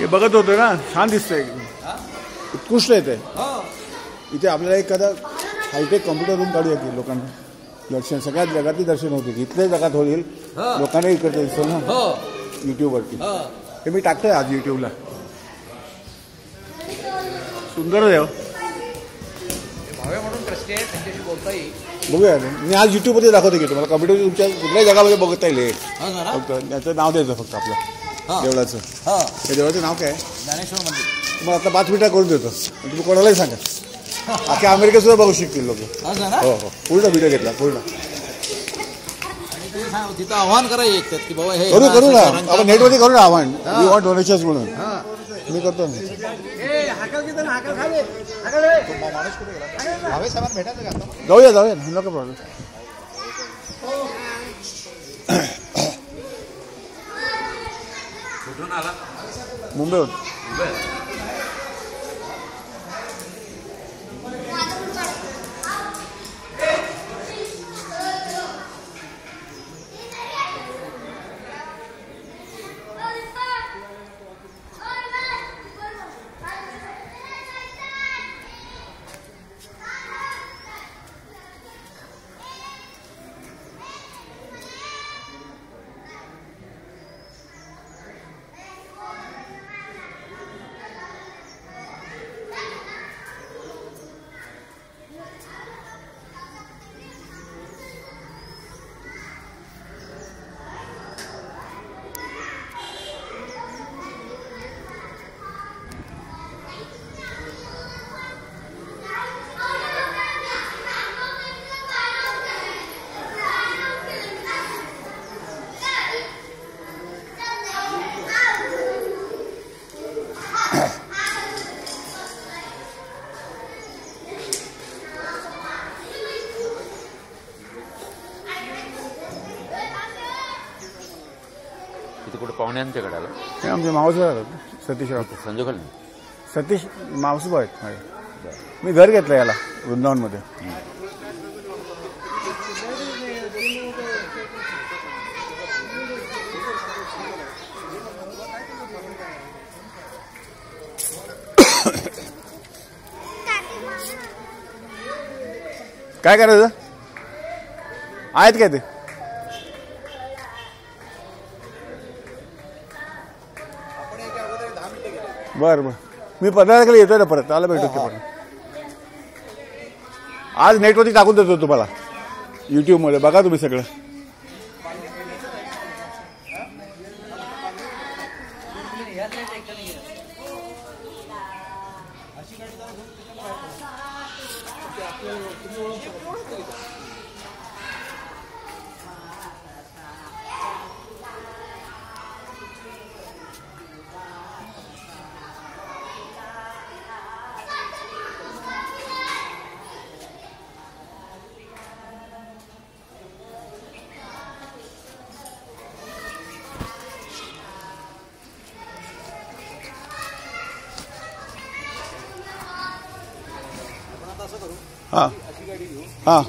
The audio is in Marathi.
हे बघत होतो ना, छान दिसतंय, उत्कृष्ट येते. इथे आपल्याला एखादा हायटेक कॉम्प्युटर रूम काढूया की लोकांना दर्शन, सगळ्यात जगातली दर्शन होते, इथल्या जगात होईल, लोकांना इकडे दिसतो ना युट्यूबवरती. हे मी टाकतोय आज युट्यूबला. सुंदर आहे म्हणून ट्रस्टी आहे, त्यांच्याशी बोलता येईल. बघूया मी आज युट्यूबवरती दाखवतो की तुम्हाला कॉम्प्युटर तुमच्या कुठल्याही जगामध्ये बघता येईल. फक्त त्याचं नाव द्यायचं फक्त आपलं देवळाचं. त्या देवळाचं नाव काय? ज्ञानेश्वर मंदिर. तुम्हाला आता 5 मिनिटात करून देतो, तुम्ही कोणालाही सांगा. अख्ख्या अमेरिकेत सुद्धा बघू शकतील लोक. हो हो, पूर्ण व्हिडिओ घेतला पूर्ण. तिथं आव्हान करायचं की बाबा हे करू ना आपण नेटवरती करू ना आव्हान. यू वॉन्ट डोनेशन्स म्हणून मी करतो ना. जाऊया नको प्रॉब्लेम. मुंबईहून. कुठे पाहुण्यांच्याकडे आला? हे आमचे मावस सतीश संजोग सतीश मावसबा आहेत. मी घर घेतलं याला वृंदावनमध्ये. काय करायचं आहेत काय ते? बरं मी 15 तारखेला येतोय ना परत, आला भेटतो परत. आज नेटवरती टाकून देतो तुम्हाला युट्यूबमध्ये, बघा तुम्ही सगळं. हां हां